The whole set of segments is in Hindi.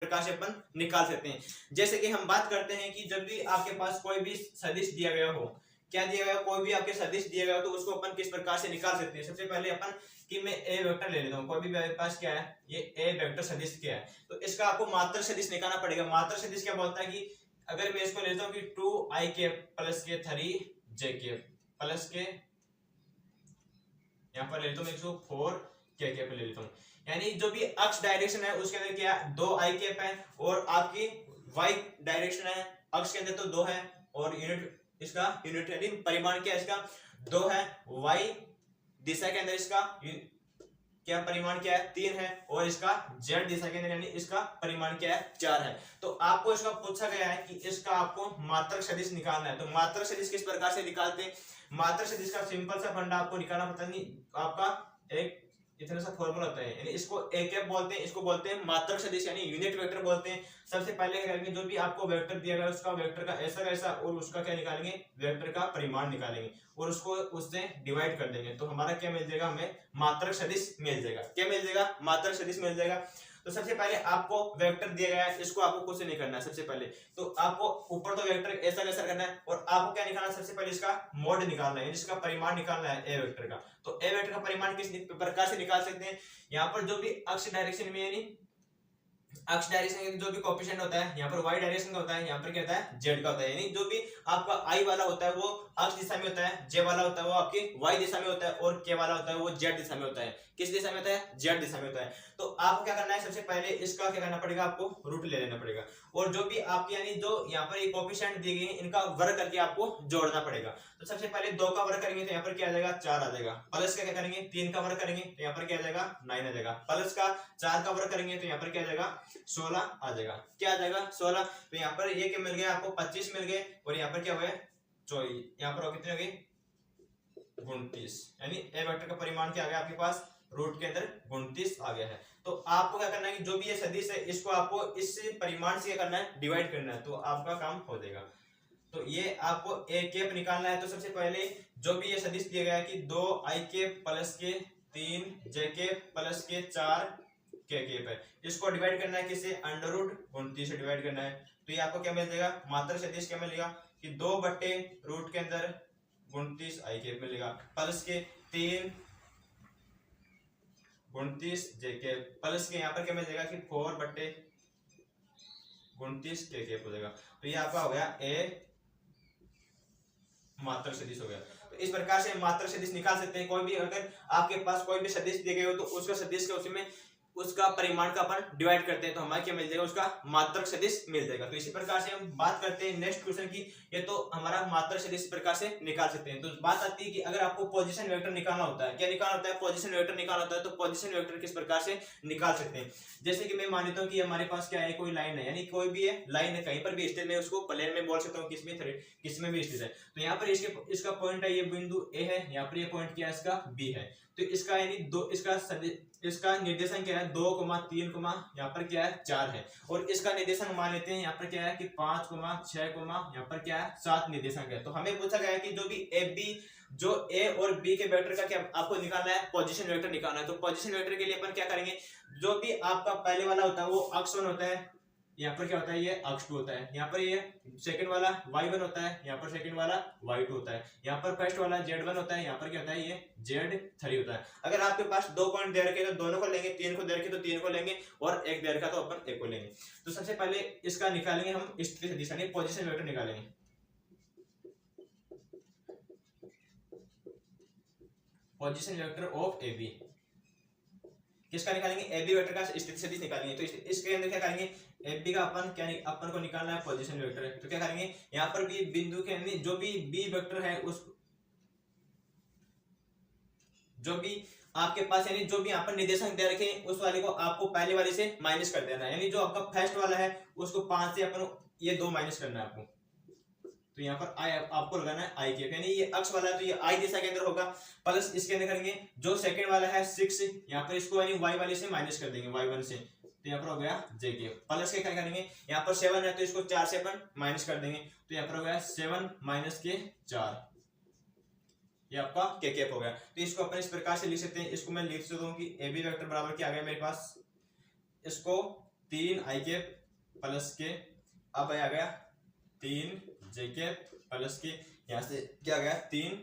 प्रकार से अपन निकाल सकते हैं। जैसे कि हम बात करते हैं कि जब भी आपके पास कोई भी सदिश दिया गया हो, क्या दिया गया, कोई भी आपके सदिश दिया गया हो, तो उसको अपन किस प्रकार से निकाल सकते हैं। सबसे पहले अपन कि मैं ए वेक्टर ले लेता हूँ, कोई भी मेरे पास क्या है, ये ए वेक्टर सदिश क्या है, तो इसका आपको मात्रक सदिश निकालना पड़ेगा। मात्रक सदिश क्या बोलता है कि अगर मैं इसको लेता हूँ कि 2i प्लस के 3j प्लस के, यहाँ पर ले लेता हूँ 104 के ले लेता हूँ, यानी जो भी अक्ष डायरेक्शन है उसके अंदर क्या 2i है, और आपकी y डायरेक्शन है अक्ष के अंदर तो 2 है, और यूनिट इसका यूनिट यानी परिमाण क्या है इसका 2 है, y दिशा के अंदर इसका क्या परिमाण क्या है 3 है, और इसका z दिशा के अंदर यानी इसका परिमाण क्या है 4 है। तो आपको इसका पूछा गया है कि इसका आपको मात्रक सदिश निकालना है। तो मात्रक सदिश किस प्रकार से निकालते हैं, मात्रक सदिश का सिंपल सा फंडा आपको निकालना पड़ता नहीं, आपका एक इतना सा फॉर्मूला होता है, यानी इसको एक कैप बोलते हैं, इसको बोलते हैं मात्रक सदिश यानी यूनिट वेक्टर बोलते हैं। सबसे पहले क्या करेंगे, जो भी आपको वेक्टर दिया गया उसका वेक्टर का ऐसा कैसा और उसका क्या निकालेंगे, वेक्टर का परिमाण निकालेंगे और उसको उससे डिवाइड कर देंगे, तो हमारा क्या मिल जाएगा, हमें मात्रक सदिश मिल जाएगा। क्या मिल जाएगा, मात्रक सदिश मिल जाएगा। तो सबसे पहले आपको वेक्टर दिया गया है, इसको आपको कुछ नहीं करना है। सबसे पहले तो आपको ऊपर तो वेक्टर ऐसा कैसा करना है, और आपको क्या निकालना है, सबसे पहले इसका मोड निकालना है, इसका परिमाण निकालना है ए वेक्टर का। तो ए वेक्टर का परिमाण किस प्रकार से निकाल सकते हैं, यहाँ पर जो भी अक्ष डायरेक्शन में यानी अक्ष डायरेक्शन का जो भी कोएफिशिएंट होता है, यहाँ पर y डायरेक्शन का होता है, यहाँ पर क्या होता है z का होता है, यानी जो भी आपका i वाला होता है वो अक्ष दिशा में होता है, j वाला होता है वो आपकी y दिशा में होता है, और k वाला होता है वो z दिशा में होता है। किस दिशा में होता है, z दिशा में होता है। तो आपको क्या करना है, सबसे पहले इसका क्या करना पड़ेगा, आपको रूट ले लेना पड़ेगा, और जो भी आपकी यानी जो यहाँ पर कोएफिशिएंट दिए गए इनका वर्ग करके आपको जोड़ना पड़ेगा। तो सबसे पहले 2 का वर्ग करेंगे तो यहाँ पर क्या आ जाएगा 4 आ जाएगा, प्लस का क्या करेंगे 3 का वर्ग करेंगे तो यहाँ पर क्या आ जाएगा 9 आ जाएगा, प्लस का 4 का वर्ग करेंगे तो यहाँ पर क्या आ जाएगा 16 आ जाएगा। क्या आ जाएगा 16। तो यहाँ पर ये क्या मिल गया आपको 25 मिल गए, और यहाँ पर क्या हुआ 24, यहाँ पर कितने हो गए 29, यानी ए वेक्टर का परिमाण क्या आ गया आपके पास, रूट के अंदर 29 आ गया है। तो आपको क्या करना है कि जो भी ये सदिश है इसको आपको इस परिमाण से क्या करना है, डिवाइड करना है, तो आपका काम हो जाएगा। तो ये आपको ए कैप निकालना है। तो सबसे पहले जो भी ये सदिश दिया गया है कि 2i कैप प्लस के 3j कैप प्लस के 4 के कैप है, इसको डिवाइड करना है किससे, अंडर रूट 29 से डिवाइड करना है। तो ये आपको क्या मिल जाएगा, मात्रक सदिश क्या मिलेगा कि 2 बट्टे रूट के अंदर 29 i कैप मिलेगा, प्लस के 3 29 जे कैप, प्लस के यहाँ पर क्या मिल जाएगा कि 4 बट्टे 29 के कैप हो जाएगा। तो ये आपका हो गया ए मात्रक सदिश हो गया। तो इस प्रकार से मात्रक सदिश निकाल सकते हैं। कोई भी अगर आपके पास कोई भी सदिश दिए गए हो तो उसका सदिश का उसमें उसका परिमाण का अपन डिवाइड करते हैं तो हमारा क्या मिल जाएगा, उसका मात्रक सदिश मिल जाएगा। तो इसी प्रकार से हम बात करते हैं नेक्स्ट क्वेश्चन की। ये तो हमारा मात्रक सदिश इस प्रकार से निकाल सकते हैं। तो बात आती है कि अगर आपको पोजीशन वेक्टर निकालना होता है, क्या निकालना होता है, पोजीशन वेक्टर निकालना होता है, तो पोजीशन वेक्टर किस प्रकार से निकाल सकते हैं। जैसे कि मैं मान लेता हूँ कि हमारे पास क्या है, कोई लाइन है, यानी कोई भी है लाइन है, कहीं पर भी स्थित, मैं उसको प्लेन में बोल सकता हूँ, किसमें भी स्थित है। तो यहाँ पर इसका पॉइंट है, ये बिंदु ए है, यहाँ पर ये पॉइंट क्या है इसका बी है। तो इसका यानी दो इसका निर्देशन क्या है 2, 3, यहाँ पर क्या है 4 है, और इसका निर्देशन मान लेते हैं यहाँ पर क्या है कि 5, 6, यहाँ पर क्या है 7 निर्देशांक है। तो हमें पूछा गया है कि जो भी ए बी, जो ए और बी के वेक्टर का क्या आपको निकालना है, पोजीशन वेक्टर निकालना है। तो पोजीशन वेक्टर के लिए अपन क्या करेंगे, जो भी आपका पहले वाला होता है वो अक्ष 1 होता है, यहाँ पर क्या होता है ये अक्ष 2 होता है, यहाँ पर ये सेकंड वाला y1 होता है, यहाँ पर सेकंड वाला y2 होता है, यहाँ पर फर्स्ट वाला z1 होता है, यहाँ पर क्या होता है ये z3 होता है। अगर आपके पास 2 पॉइंट दे रखे तो दोनों को लेंगे, 3 को दे रखे तो 3 को लेंगे, और 1 दे रखा तो अपन 1 को लेंगे। तो सबसे पहले इसका निकालेंगे हम स्थिति सदिश यानी पोजीशन वेक्टर निकालेंगे। Position vector of A B किसका निकालेंगे, ए बी वेक्टर का स्थिति सदिश निकालेंगे। तो इसके अंदर क्या करेंगे, ए बी का अपन को निकालना है पोजीशन वेक्टर। तो क्या करेंगे, यहाँ पर भी बिंदु के अंदर जो भी बी वेक्टर है उस जो भी आपके पास यानी जो भी यहाँ पर निर्देशांक दे रखे हैं उस वाले को आपको पहले वाले से माइनस कर देना है, यानी जो आपका फर्स्ट वाला है उसको 5 से अपन ये 2 माइनस करना है आपको। तो यहाँ पर आई आपको लगाना है आई कैप, यानी ये अक्ष वाला है तो ये आई दिशा के अंदर होगा, प्लस इसके अंदर करेंगे जो सेकंड वाला है 6, यहाँ पर इसको यानी वाई वाले से माइनस कर देंगे y1 से, तो यहाँ पर हो गया जे कैप। प्लस के क्या करेंगे, यहाँ पर 7 है तो इसको 4 से अपन माइनस कर देंगे, तो यहाँ पर हो गया 7 माइनस के 4, ये आपका के कैप हो गया। तो इसको अपन इस प्रकार से लिख सकते हैं, इसको मैं लिख सकता हूँ कि ए बी वेक्टर बराबर क्या आ गया मेरे पास, इसको 3 आई कैप प्लस के, अब आ गया 3 जे कैप प्लस के, यहाँ से क्या गया 3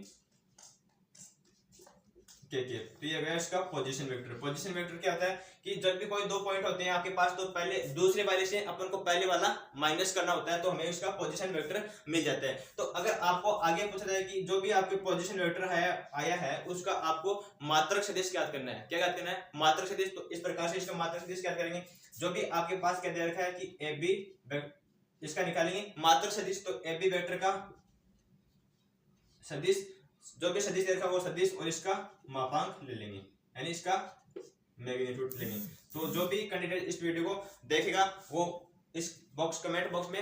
के कैप। तो ये गया इसका पोजीशन वेक्टर। पोजीशन वेक्टर क्या होता है कि जब भी कोई दो पॉइंट होते हैं आपके पास, तो पहले दूसरे वाले से अपन को पहले वाला माइनस करना होता है, तो हमें उसका पोजीशन वेक्टर मिल जाता है। तो अगर आपको आगे पूछा जाए कि जो भी आपके पोजीशन वेक्टर है आया है उसका आपको मात्रक सदिश ज्ञात करना है। क्या ज्ञात करना है? मात्रक सदिश। तो इस प्रकार से इसका मात्रक सदिश ज्ञात करेंगे। जो भी आपके पास क्या दे रखा है कि ए बी, इसका निकालेंगे मात्रक सदिश। तो ए बी वेक्टर का सदिश, जो भी सदिश दे रखा है वो सदिश और इसका मापांक ले लेंगे, यानी इसका मैग्नीट्यूड लेंगे। तो जो भी कैंडिडेट इस वीडियो को देखेगा वो इस कमेंट बॉक्स में